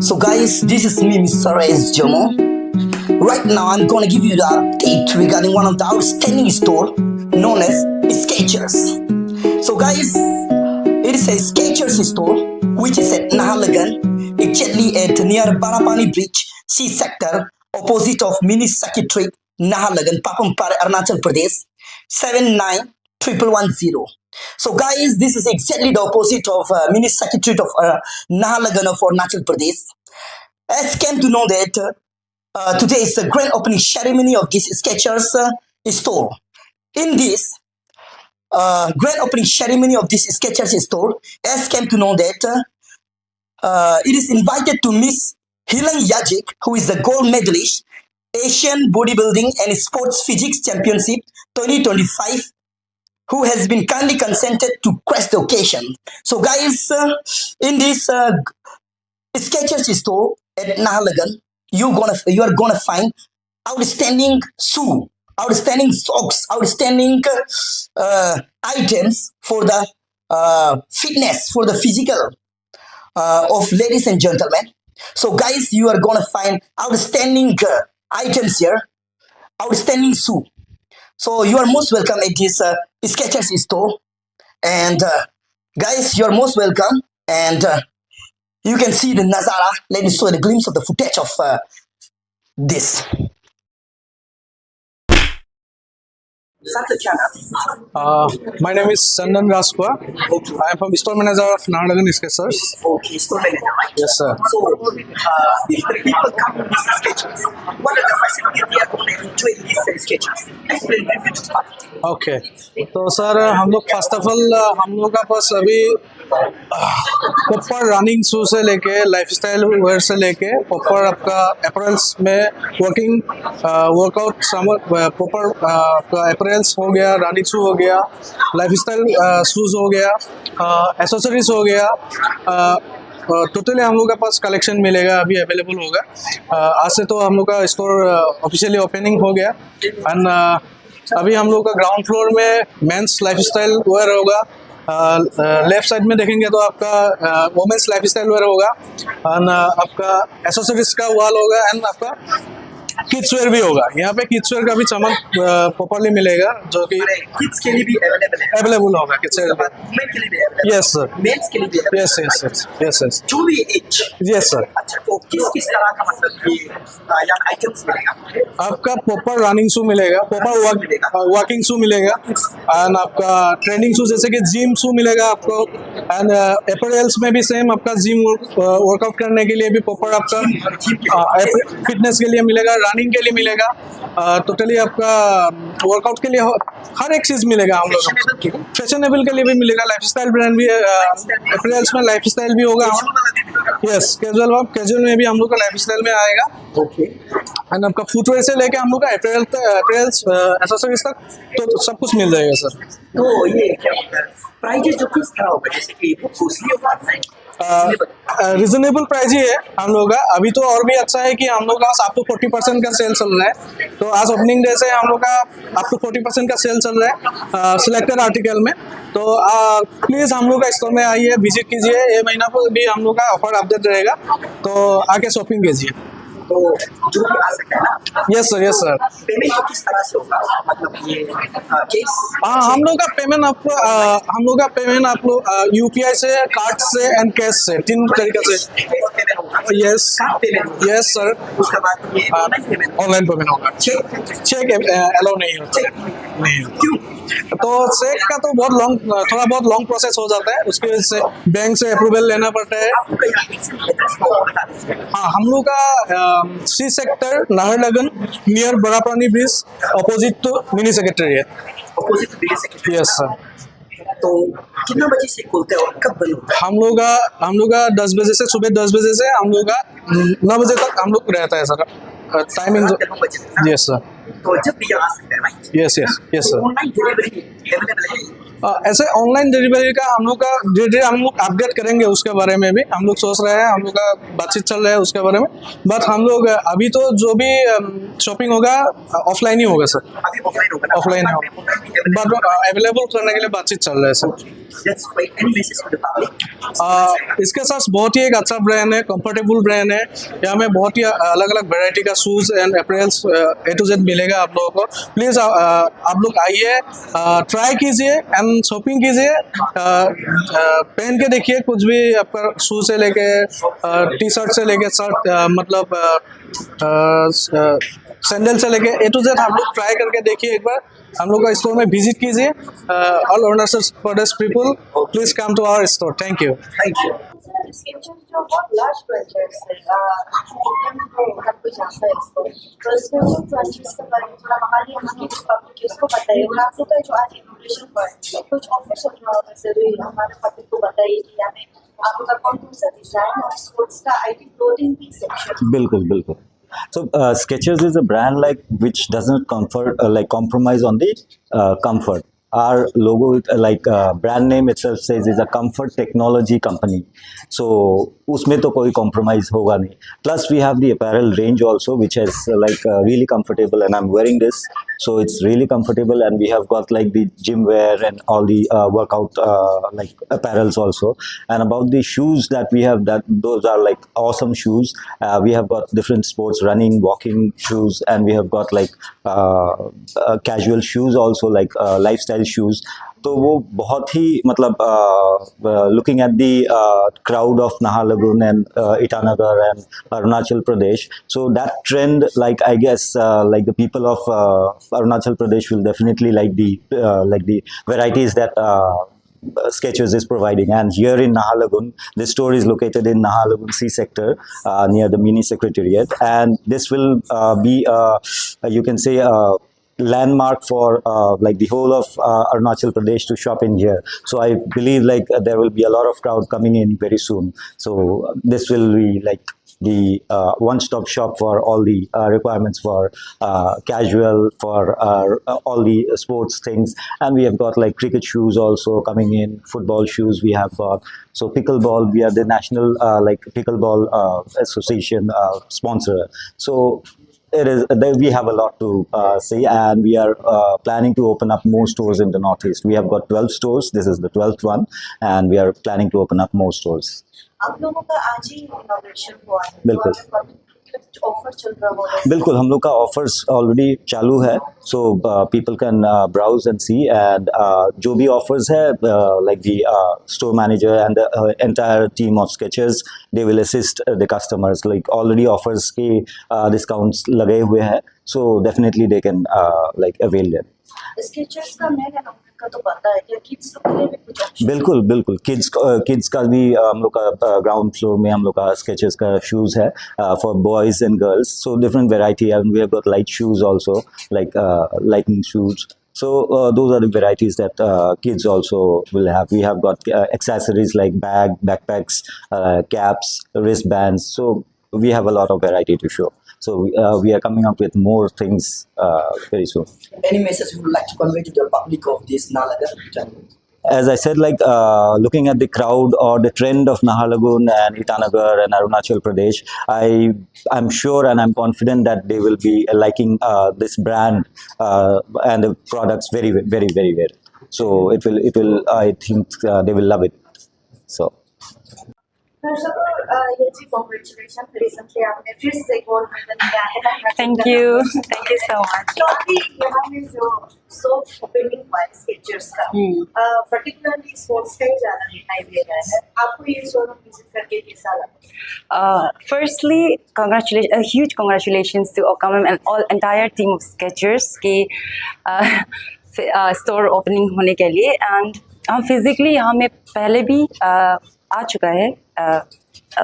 So guys, this is me, Mr. S. Jomo. Right now, I'm gonna give you the update regarding one of the outstanding store known as Skechers. So guys, it is a Skechers store which is at Nahalagan, exactly at near Barapani Bridge, C sector, opposite of Mini Secretary, Nahalagan, Papampare, Arunachal Pradesh, 79110. So guys, this is exactly the opposite of Mini Secretary of Nahalagan of Arunachal Pradesh. As came to know that today is the grand opening ceremony of this Skechers store. In this grand opening ceremony of this Skechers store, as came to know that it is invited to Miss Hilang Yajic, who is the gold medalist, Asian Bodybuilding and Sports Physics Championship 2025, who has been kindly consented to grace the occasion. So guys, in this Skechers store at Nahalagan, you are gonna find outstanding shoe, outstanding socks, outstanding items for the fitness, for the physical of ladies and gentlemen. So guys, you are gonna find outstanding items here, outstanding shoe. So you are most welcome at this Skechers store, and guys, you are most welcome. And you can see the Nazara. Let me show you the glimpse of the footage of this. My name is Sandan Raskwa. I am from store manager of Nahalagan Skechers. Okay, store manager, right? Yes, sir. So, if the people come to these Skechers, what are the facilities they are going to enjoy in these Skechers? Explain that to us. Okay तो sir हम लोग first of all हम लोग का पास अभी proper running shoe से लेके lifestyle where से लेके प्रॉपर आपका अपरेल्स में वर्किंग वर्कआउट प्रॉपर आपका अपरेल्स हो गया, रनिंग शू हो गया, लाइफस्टाइल शूज़ हो गया, एसेसरीज हो गया, टोटली हम लोग के पास कलेक्शन मिलेगा, अभी अवेलेबल होगा। आज से तो हम लोग का स्टोर ऑफिशियली ओपनिंग हो गया। एंड अभी हम लोग का ग्राउंड फ्लोर में मेंस लाइफस्टाइल वेयर होगा, लेफ्ट साइड में देखेंगे तो आपका वोमेंस लाइफस्टाइल वेयर होगा, एंड आपका एसेसरीज का वॉल होगा, एंड आपका किड्स वेयर भी होगा। यहाँ पे किड्स वेयर का भी सामान प्रॉपर्ली मिलेगा, जो कि किड्स के लिए भी अवेलेबल होगा। किड्स वेयर वुमेन के लिए भी अवेलेबल, यस सर, मेंस के लिए भी yes yes yes yes yes जो भी एज। Yes sir. अच्छा, तो किस तरह का मतलब ये यहाँ आइटम्स मिलेगा? आपका प्रॉपर रनिंग शू मिलेगा, प्रॉपर वॉकिंग शू मिलेगा, एंड आपका ट्रेनिंग शू जैसे कि जिम शू मिलेगा आपको, एंड अपरेल्स में भी सेम आपका जिम वर्कआउट करने के लिए भी प्रॉपर आपका फिटनेस के लिए मिलेगा, रनिंग के लिए मिलेगा, टोटली आपका वर्कआउट के लिए हर एक चीज़ मिलेगा। हम लोग फैशनेबल के लिए भी मिलेगा, लाइफस्टाइल ब्रांड भी, अपरेल्स में लाइफस्टाइल भी होगा। यस, कैजुअल में भी हम लोग का लाइफस्टाइल में आएगा। ओके, एंड आपका फुटवेयर से लेके हम लोग का अपरेल्स एसेसरीज तक तो सब कुछ मिल जाएगा सर। तो ये क्या होता है, प्राइजेस जो किस तरह होगा, जैसे कि कॉस्टली होगा? रिजनेबल प्राइस ही है हम लोग का। अभी तो और भी अच्छा है कि हम लोग का अप टू 40% का सेल चल रहा है। तो आज ओपनिंग डे से हम लोग का अप टू 40% का सेल चल रहा है सिलेक्टेड आर्टिकल में। तो प्लीज़ हम लोग का स्टोर में आइए, विजिट कीजिए। ये महीना पर भी हम लोग का ऑफर अपडेट रहेगा, तो आके शॉपिंग कीजिए। तो जो भी आ सकता है ना? Yes sir, yes sir. Payment किस तरह से होगा, मतलब ये कैश? हाँ, हम लोग का पेमेंट आप लोग UPI से, कार्ड से एंड कैश से, तीन तरीके से। Yes yes sir. उसके बाद ये ऑनलाइन पेमेंट होगा। चेक अलाउ नहीं होता नहीं। क्यों? तो चेक का तो थोड़ा बहुत लॉन्ग प्रोसेस हो जाता है, उसकी वजह से बैंक से अप्रूवल लेना पड़ता है। हाँ, हम लोग का C sector Naharlagun near Barapani bridge, opposite to mini secretariat. Opposite mini secretariat. Yes sir. तो कितना बजे से खोलते हैं और कब बंद होता है? हम लोग का 10 बजे से, सुबह 10 बजे से हम लोग का 9 बजे तक हम लोग रहता है सर, टाइमिंग। Yes sir. तो जब भी आ सकते हैं, right? Yes yes yes sir. Online delivery available है? ऐसे ऑनलाइन डिलीवरी का हम लोग का धीरे धीरे हम लोग अपडेट करेंगे, उसके बारे में भी हम लोग सोच रहे हैं, हम लोग का बातचीत चल रहा है उसके बारे में। बट हम लोग अभी तो जो भी शॉपिंग होगा ऑफलाइन ही होगा सर, अभी ऑफलाइन होगा, ऑफलाइन होगा, बट अवेलेबल करने के लिए बातचीत चल रहा है sir. That's great. Any message to the public? इसके साथ बहुत ही एक अच्छा ब्रांड है, कंफर्टेबल ब्रांड है। यहाँ में बहुत ही अलग अलग वैरायटी का shoes and apparels A to Z मिलेगा आप लोगों को। प्लीज़ आप लोग आइए, ट्राई कीजिए एंड शॉपिंग कीजिए, पहन के देखिए, कुछ भी आपका शूज से लेके टी शर्ट से लेके शर्ट मतलब सैंडल से लेके ए टू जेड हम लोग ट्राई करके देखिए। एक बार हम लोग का स्टोर में विजिट कीजिए। All Arunachal Pradesh people, please come to our store. Thank you. Thank you. Skechers जो बहुत लार्ज ब्रांचेस है, इंडिया में तो हर कोई जानता है इसको, तो इसमें वो ब्रांचेस के बारे में थोड़ा हमारी यहाँ की पब्लिक उसको बताइए। और आप लोग का जो आज इनोवेशन हुआ है, कुछ ऑफर चल रहा होगा सर, हमारे पब्लिक को बताइए कि हमें आप लोग का कौन कौन सा डिजाइन और स्पोर्ट्स का आईटी क्लोथिंग भी सेक्शन। बिल्कुल बिल्कुल। So Skechers is a brand like which doesn't compromise on the comfort. Our logo, brand name itself says, is a comfort technology company. So उसमें तो कोई compromise होगा नहीं. Plus we have the apparel range also, which is really comfortable, and I'm wearing this, so it's really comfortable. And we have got like the gym wear and all the workout apparels also. And about the shoes that we have, that those are like awesome shoes. We have got different sports, running, walking shoes, and we have got casual shoes also, lifestyle shoes. तो वो बहुत ही मतलब looking at the crowd of Naharlagun and Itanagar and Arunachal Pradesh, so that trend, I guess the people of Arunachal Pradesh will definitely like the varieties that Skechers is providing. And here in Naharlagun, this store is located in Naharlagun C sector, near the mini secretariat, and this will be you can say landmark for the whole of Arunachal Pradesh to shop in here. So I believe there will be a lot of crowd coming in very soon. So this will be the one-stop shop for all the requirements for casual, for all the sports things. And we have got cricket shoes also coming in, football shoes we have got. So pickleball, we are the national pickleball association sponsor. So we have a lot to say, and we are planning to open up more stores in the Northeast. We have got 12 stores. This is the 12th one, and we are planning to open up more stores. आप लोगों का आज ही innovation हुआ है, बिल्कुल offer चल रहा होगा। बिल्कुल, हम लोग का ऑफर्स ऑलरेडी चालू है, so people can browse and see, and जो भी ऑफर्स है the store manager and the entire team of Skechers, they will assist the customers. Already offers के डिस्काउंट्स लगे हुए हैं, so definitely they can avail them. Skechers का men का तो पता है कि किड्स के लिए भी कुछ ऑप्शन। बिल्कुल बिल्कुल, किड्स का भी हम लोग का ग्राउंड फ्लोर में हम लोग का Skechers का शूज़ है for boys and girls, so different variety, and we have got light shoes also, lightning shoes. So those are the varieties that kids also will have. We have got accessories like backpacks, caps, wristbands. So we have a lot of variety to show. So we are coming up with more things very soon. Any message you would like to convey to the public of this Naharlagun? As I said, looking at the crowd or the trend of Naharlagun and Itanagar and Arunachal Pradesh, I'm sure and I'm confident that they will be liking this brand and the products very, very, very well. So it will. I think they will love it. So. First of all, Yeji, congratulations. Recently, आपने फिर से gold medal लिया है। Thank you so much. तो अभी यहाँ में जो सोप ओपनिंग हुआ है Skechers का, पर्टिकुलरली स्पोर्ट्स का ही ज़्यादा दिखाई दे रहा है। आपको ये शोरूम विजिट करके कैसा लगा? Firstly, a huge congratulations to Okamam and all entire team of Skechers की store opening होने के लिए, and हम physically यहाँ में पहले भी आ चुका है,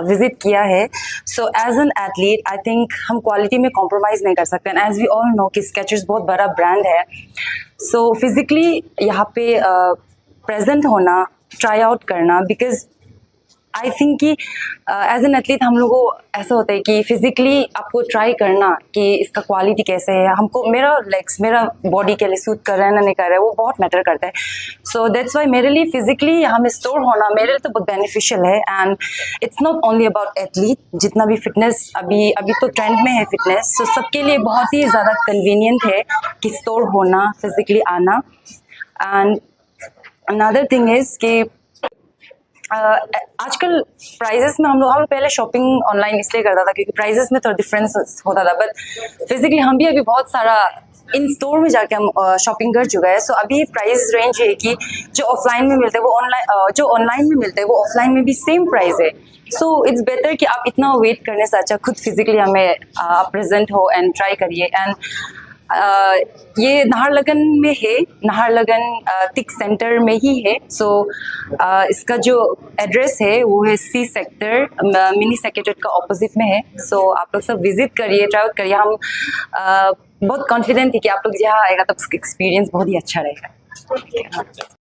विजिट किया है। So as an athlete I think हम क्वालिटी में कॉम्प्रोमाइज़ नहीं कर सकते, and as we all know कि Skechers बहुत बड़ा ब्रांड है। सो फिज़िकली यहाँ पे प्रेजेंट होना, ट्राई आउट करना, बिकॉज आई थिंक कि एज एन एथलीट हम लोगों को ऐसा होता है कि फिजिकली आपको ट्राई करना कि इसका क्वालिटी कैसे है, हमको मेरा लेग्स मेरा बॉडी के लिए सूट कर रहा है ना नहीं कर रहा है, वो बहुत मैटर करता है. सो दैट्स वाई मेरे लिए फिजिकली हमें स्टोर होना मेरे लिए तो बहुत बेनिफिशियल है. And it's not only about athlete, जितना भी फिटनेस अभी तो ट्रेंड में है फिटनेस, सो सबके लिए बहुत ही ज़्यादा कन्वीनियंट है कि स्टोर होना, फिजिकली आना. एंड अनदर थिंग इज़ कि आजकल प्राइजेस में हम लोग पहले शॉपिंग ऑनलाइन इसलिए करता था क्योंकि प्राइजेस में थोड़ा डिफरेंस होता था, बट फिजिकली हम भी अभी बहुत सारा इन स्टोर में जाके हम शॉपिंग कर चुका है. सो अभी प्राइस रेंज है कि जो ऑफलाइन में मिलते हैं वो जो ऑनलाइन में मिलते हैं वो ऑफलाइन में भी सेम प्राइस है. सो इट्स बेटर कि आप इतना वेट करने से अच्छा खुद फिजिकली हमें प्रेजेंट हो एंड ट्राई करिए. एंड ये नाहरलगन में है, नाहरलगन टिक सेंटर में ही है. सो इसका जो एड्रेस है वो है सी सेक्टर, मिनी सेक्रेटरीट का ऑपोजिट में है. सो आप लोग सब विजिट करिए, ट्राई आउट करिए. हम बहुत कॉन्फिडेंट है कि आप लोग यहाँ आएगा तब एक्सपीरियंस बहुत ही अच्छा रहेगा.